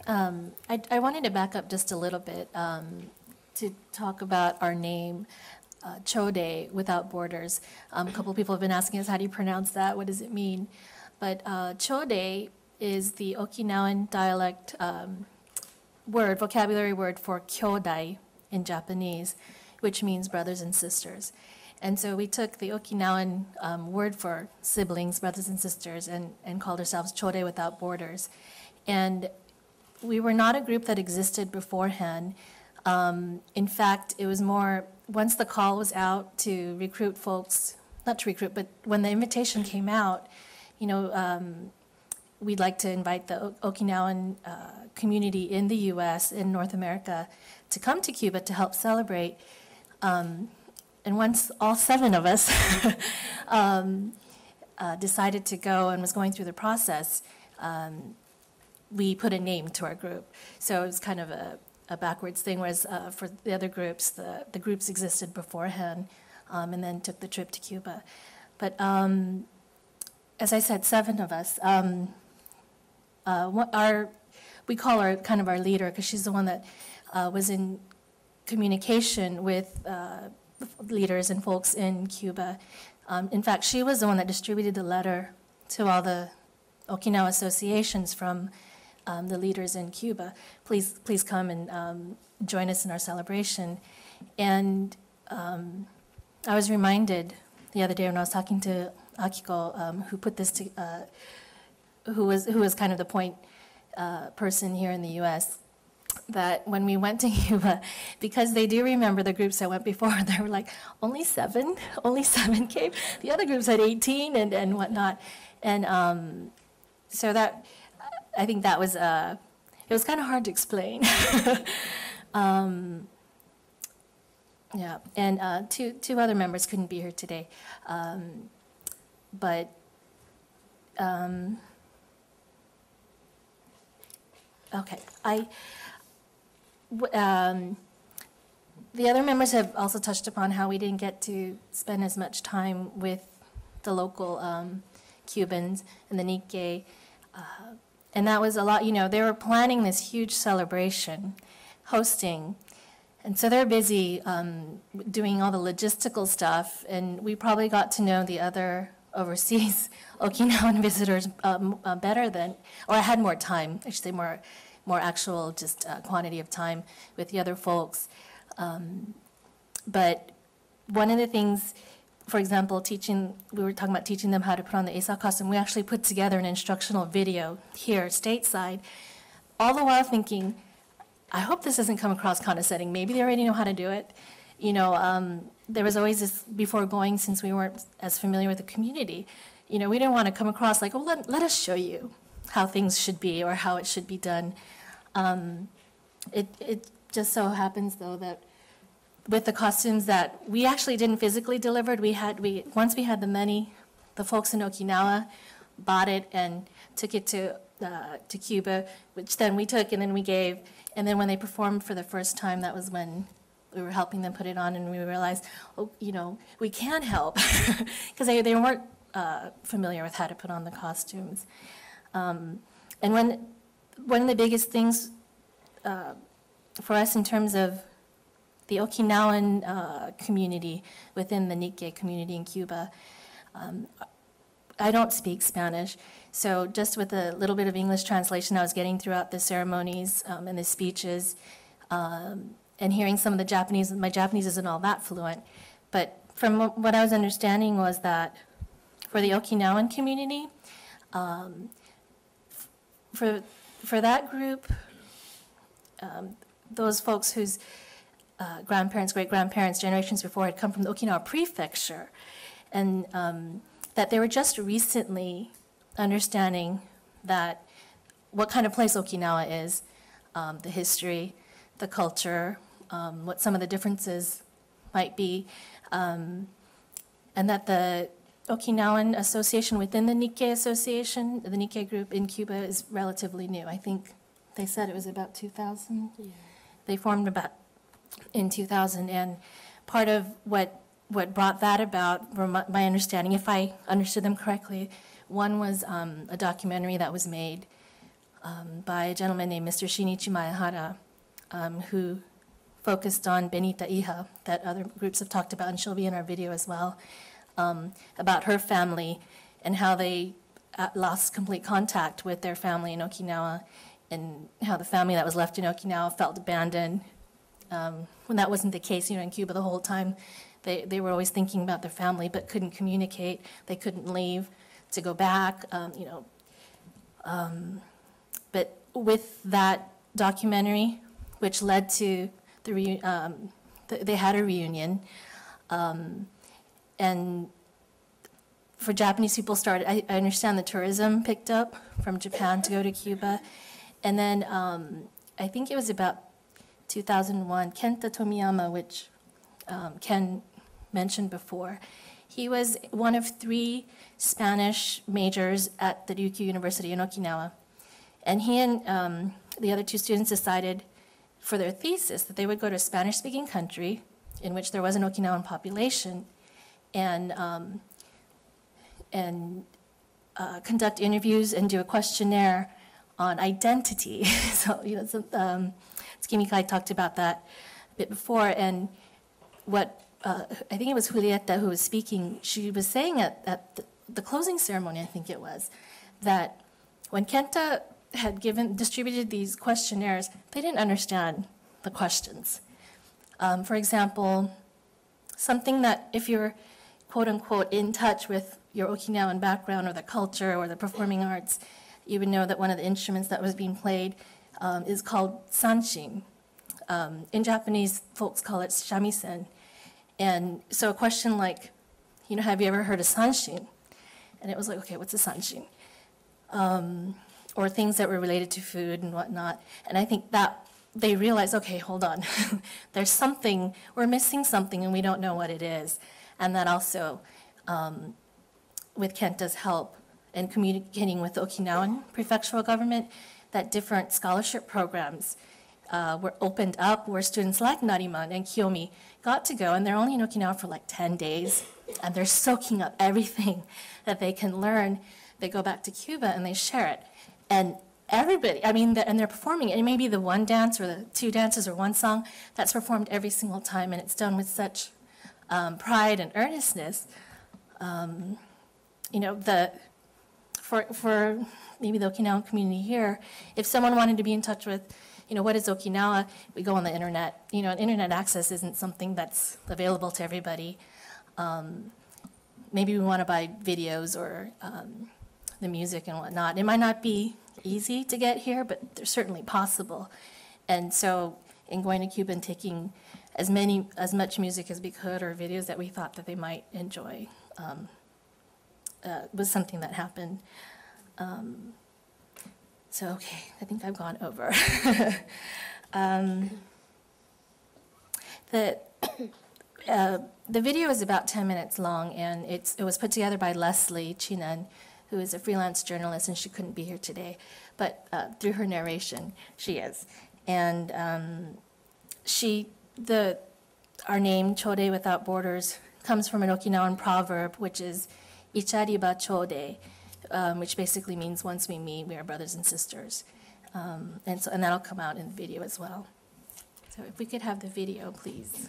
I wanted to back up just a little bit to talk about our name, Choodee Without Borders. A couple of people have been asking us, how do you pronounce that? What does it mean? But Choodee is the Okinawan dialect vocabulary word for kyodai in Japanese, which means brothers and sisters. And so we took the Okinawan word for siblings, brothers and sisters, and called ourselves Choodee Without Borders. And we were not a group that existed beforehand. In fact, it was more, once the call was out to recruit folks, not to recruit, but when the invitation came out, you know, we'd like to invite the Okinawan community in the U.S., in North America, to come to Cuba to help celebrate. And once all 7 of us decided to go and was going through the process, we put a name to our group. So it was kind of a backwards thing, whereas for the other groups, the groups existed beforehand and then took the trip to Cuba. But as I said, 7 of us. We call her kind of our leader because she's the one that was in communication with leaders and folks in Cuba. In fact, she was the one that distributed the letter to all the Okinawa associations from the leaders in Cuba. Please come and join us in our celebration. And I was reminded the other day when I was talking to Akiko, who put this to, who was kind of the point person here in the U.S., that when we went to Cuba, because they do remember the groups that went before, they were like, only 7 came. The other groups had 18 and whatnot. And so that, I think that was, it was kind of hard to explain. Yeah, and two other members couldn't be here today. Okay, the other members have also touched upon how we didn't get to spend as much time with the local Cubans and the Nikkei. And that was a lot, you know, they were planning this huge celebration, hosting. And so they're busy doing all the logistical stuff. And we probably got to know the other overseas Okinawan visitors better than, or I had more time, I should say more actual just quantity of time with the other folks. But one of the things, for example, we were talking about teaching them how to put on the Eisa costume. We actually put together an instructional video here stateside, all the while thinking, I hope this doesn't come across condescending. Maybe they already know how to do it. You know, there was always this, before going, since we weren't as familiar with the community, you know, we didn't want to come across like, oh, let us show you how things should be or how it should be done. It just so happens, though, that with the costumes that we actually didn't physically deliver, once we had the money, the folks in Okinawa bought it and took it to Cuba, which then we took and then we gave. And then when they performed for the first time, that was when we were helping them put it on, and we realized, oh, you know, we can help because they weren't familiar with how to put on the costumes. And one of the biggest things for us in terms of the Okinawan community within the Nikkei community in Cuba, I don't speak Spanish, so just with a little bit of English translation I was getting throughout the ceremonies and the speeches, and hearing some of the Japanese, my Japanese isn't all that fluent, but from what I was understanding was that for the Okinawan community, for that group, those folks whose grandparents, great-grandparents, generations before had come from the Okinawa prefecture, and that they were just recently understanding that what kind of place Okinawa is, the history, the culture, what some of the differences might be, and that the Okinawan association within the Nikkei association, the Nikkei group in Cuba, is relatively new. I think they said it was about 2000. Yeah. They formed about in 2000, and part of what brought that about, from my understanding, if I understood them correctly, one was a documentary that was made by a gentleman named Mr. Shinichi Maehara, who focused on Benita Iha, that other groups have talked about, and she'll be in our video as well, about her family and how they lost complete contact with their family in Okinawa, and how the family that was left in Okinawa felt abandoned, when that wasn't the case. In Cuba the whole time, they were always thinking about their family but couldn't communicate. They couldn't leave to go back, but with that documentary, which led to they had a reunion, and for Japanese people started, I understand the tourism picked up from Japan to go to Cuba, and then I think it was about 2001, Kenta Tomiyama, which Ken mentioned before, he was one of 3 Spanish majors at the Ryukyu University in Okinawa, and he and the other 2 students decided for their thesis that they would go to a Spanish-speaking country in which there was an Okinawan population and conduct interviews and do a questionnaire on identity. So, Tsukimi Kai talked about that a bit before, and what I think it was Julieta who was speaking, she was saying at the closing ceremony, I think it was, that when Kenta had distributed these questionnaires, they didn't understand the questions. For example, something that if you're quote unquote in touch with your Okinawan background or the culture or the performing arts, you would know that one of the instruments that was being played is called sanshin. In Japanese, folks call it shamisen. And so a question like, have you ever heard of sanshin? And it was like, okay, what's a sanshin? Or things that were related to food and whatnot. And I think that they realized, okay, hold on. There's something, we're missing something and we don't know what it is. And that also, with Kenta's help and communicating with the Okinawan prefectural government, that different scholarship programs were opened up where students like Nariman and Kiyomi got to go, and they're only in Okinawa for like 10 days, and they're soaking up everything that they can learn. They go back to Cuba and they share it. And everybody, and they're performing it. It may be the one dance or the 2 dances or one song that's performed every single time, and it's done with such pride and earnestness. For maybe the Okinawan community here, if someone wanted to be in touch with, what is Okinawa, we go on the internet. And internet access isn't something that's available to everybody. Maybe we want to buy videos or the music and whatnot. It might not be easy to get here, but they're certainly possible. And so in going to Cuba and taking as much music as we could or videos that we thought that they might enjoy was something that happened. So, okay, I think I've gone over. The video is about 10 minutes long, and it was put together by Leslie Chinan, who is a freelance journalist, and she couldn't be here today. But through her narration, she is. And our name, Choodee Without Borders, comes from an Okinawan proverb, which is Ichariba Choodee, which basically means once we meet, we are brothers and sisters. And that'll come out in the video as well. So if we could have the video, please.